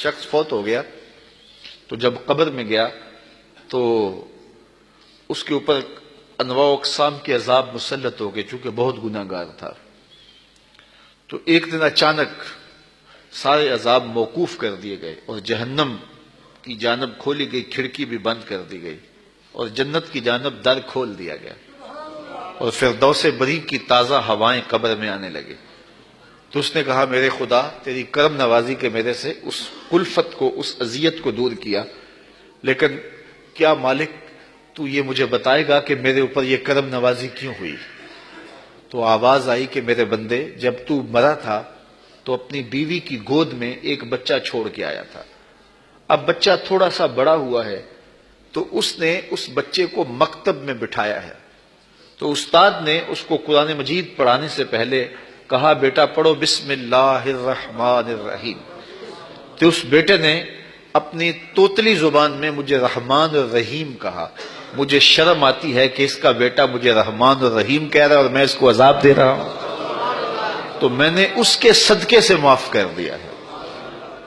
شخص فوت ہو گیا تو جب قبر میں گیا تو اس کے اوپر انواع و اقسام کے عذاب مسلط ہو گئے، چونکہ بہت گناہ گار تھا۔ تو ایک دن اچانک سارے عذاب موقوف کر دیے گئے اور جہنم کی جانب کھولی گئی کھڑکی بھی بند کر دی گئی اور جنت کی جانب در کھول دیا گیا اور فردوس بری کی تازہ ہوائیں قبر میں آنے لگے۔ تو اس نے کہا میرے خدا تیری کرم نوازی کے میرے سے اس کلفت کو، اس اذیت کو دور کیا، لیکن کیا مالک تو یہ مجھے بتائے گا کہ میرے اوپر یہ کرم نوازی کیوں ہوئی؟ تو آواز آئی کہ میرے بندے جب تو مرا تھا تو اپنی بیوی کی گود میں ایک بچہ چھوڑ کے آیا تھا، اب بچہ تھوڑا سا بڑا ہوا ہے تو اس نے اس بچے کو مکتب میں بٹھایا ہے، تو استاد نے اس کو قرآن مجید پڑھانے سے پہلے کہا بیٹا پڑھو بسم اللہ الرحمن الرحیم، تو اس بیٹے نے اپنی توتلی زبان میں مجھے رحمان الرحیم کہا۔ مجھے شرم آتی ہے کہ اس کا بیٹا مجھے رحمان الرحیم کہہ رہا ہے اور میں اس کو عذاب دے رہا ہوں، تو میں نے اس کے صدقے سے معاف کر دیا ہے۔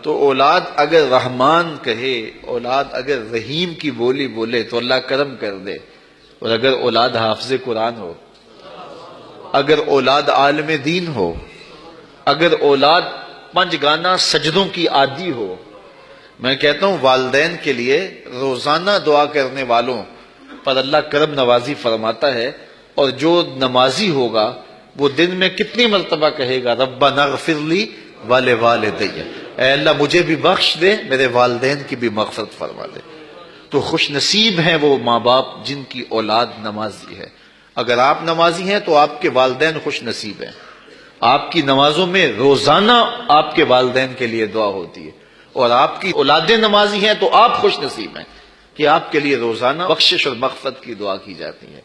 تو اولاد اگر رحمان کہے، اولاد اگر رحیم کی بولی بولے تو اللہ کرم کر دے، اور اگر اولاد حافظ قرآن ہو، اگر اولاد عالم دین ہو، اگر اولاد پنج گانا سجدوں کی عادی ہو، میں کہتا ہوں والدین کے لیے روزانہ دعا کرنے والوں پر اللہ کرم نوازی فرماتا ہے، اور جو نمازی ہوگا وہ دن میں کتنی مرتبہ کہے گا ربنا اغفر لی ولوالدی، اے اللہ مجھے بھی بخش دے، میرے والدین کی بھی مغفرت فرما دے۔ تو خوش نصیب ہیں وہ ماں باپ جن کی اولاد نمازی ہے۔ اگر آپ نمازی ہیں تو آپ کے والدین خوش نصیب ہیں، آپ کی نمازوں میں روزانہ آپ کے والدین کے لیے دعا ہوتی ہے، اور آپ کی اولادیں نمازی ہیں تو آپ خوش نصیب ہیں کہ آپ کے لیے روزانہ بخشش اور مغفرت کی دعا کی جاتی ہے۔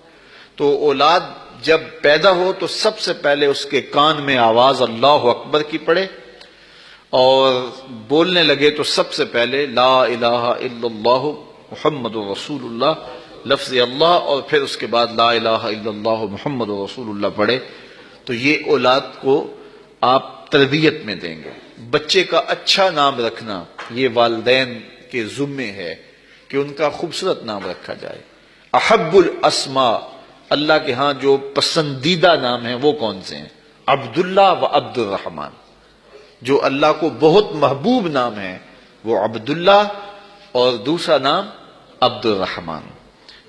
تو اولاد جب پیدا ہو تو سب سے پہلے اس کے کان میں آواز اللہ اکبر کی پڑے، اور بولنے لگے تو سب سے پہلے لا الہ الا اللہ محمد رسول اللہ لفظ اللہ، اور پھر اس کے بعد لا الہ الا اللہ محمد رسول اللہ پڑھے۔ تو یہ اولاد کو آپ تربیت میں دیں گے۔ بچے کا اچھا نام رکھنا یہ والدین کے ذمے ہے کہ ان کا خوبصورت نام رکھا جائے۔ احب الاسماء، اللہ کے ہاں جو پسندیدہ نام ہیں وہ کون سے ہیں؟ عبداللہ و عبد الرحمن۔ جو اللہ کو بہت محبوب نام ہے وہ عبداللہ اور دوسرا نام عبد الرحمن۔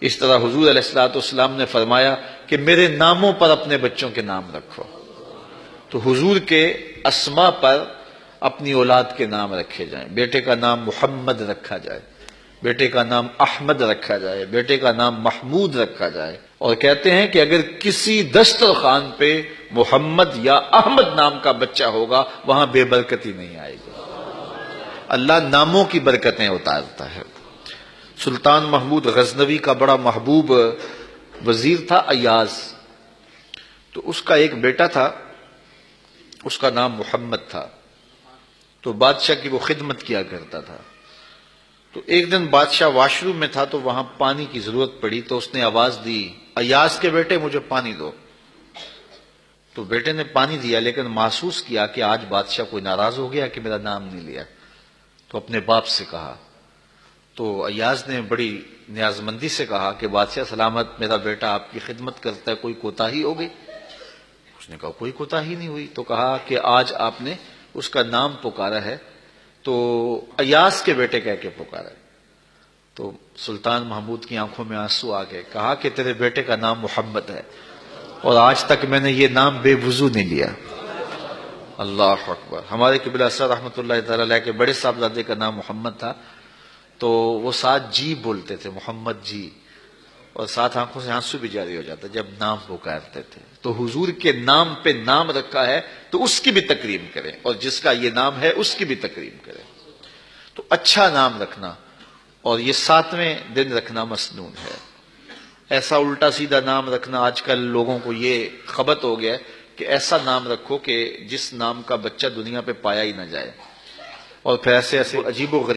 اس طرح حضور علیہ الصلوۃ والسلام نے فرمایا کہ میرے ناموں پر اپنے بچوں کے نام رکھو، تو حضور کے اسماء پر اپنی اولاد کے نام رکھے جائیں۔ بیٹے کا نام محمد رکھا جائے، بیٹے کا نام احمد رکھا جائے، بیٹے کا نام محمود رکھا جائے، اور کہتے ہیں کہ اگر کسی دسترخوان پہ محمد یا احمد نام کا بچہ ہوگا وہاں بے برکتی نہیں آئے گی۔ اللہ ناموں کی برکتیں اتارتا ہے۔ سلطان محمود غزنوی کا بڑا محبوب وزیر تھا ایاز، تو اس کا ایک بیٹا تھا، اس کا نام محمد تھا، تو بادشاہ کی وہ خدمت کیا کرتا تھا۔ تو ایک دن بادشاہ واش روم میں تھا تو وہاں پانی کی ضرورت پڑی، تو اس نے آواز دی ایاز کے بیٹے مجھے پانی دو۔ تو بیٹے نے پانی دیا، لیکن محسوس کیا کہ آج بادشاہ کوئی ناراض ہو گیا کہ میرا نام نہیں لیا، تو اپنے باپ سے کہا۔ تو ایاز نے بڑی نیازمندی سے کہا کہ بادشاہ سلامت، میرا بیٹا آپ کی خدمت کرتا ہے، کوئی کوتاہی ہو گئی؟ اس نے کہا کوئی کوتاہی نہیں ہوئی۔ تو کہا کہ آج آپ نے اس کا نام پکارا ہے تو ایاز کے بیٹے کہہ کے پکارا ہے۔ تو سلطان محمود کی آنکھوں میں آنسو آ گئے، کہا کہ تیرے بیٹے کا نام محمد ہے اور آج تک میں نے یہ نام بے وضو نہیں لیا۔ اللہ اکبر۔ ہمارے قبلہ سر رحمۃ اللہ تعالی علیہ کے بڑے صاحبزادے کا نام محمد تھا، تو وہ ساتھ جی بولتے تھے، محمد جی، اور ساتھ آنکھوں سے آنسو بھی جاری ہو جاتا جب نام پکارتے تھے۔ تو حضور کے نام پہ نام رکھا ہے تو اس کی بھی تکریم کریں، اور جس کا یہ نام ہے اس کی بھی تکریم کریں۔ تو اچھا نام رکھنا، اور یہ 7ویں دن رکھنا مسنون ہے۔ ایسا الٹا سیدھا نام رکھنا، آج کل لوگوں کو یہ خبط ہو گیا ہے کہ ایسا نام رکھو کہ جس نام کا بچہ دنیا پہ پایا ہی نہ جائے، اور پھر ایسے عجیب و غریب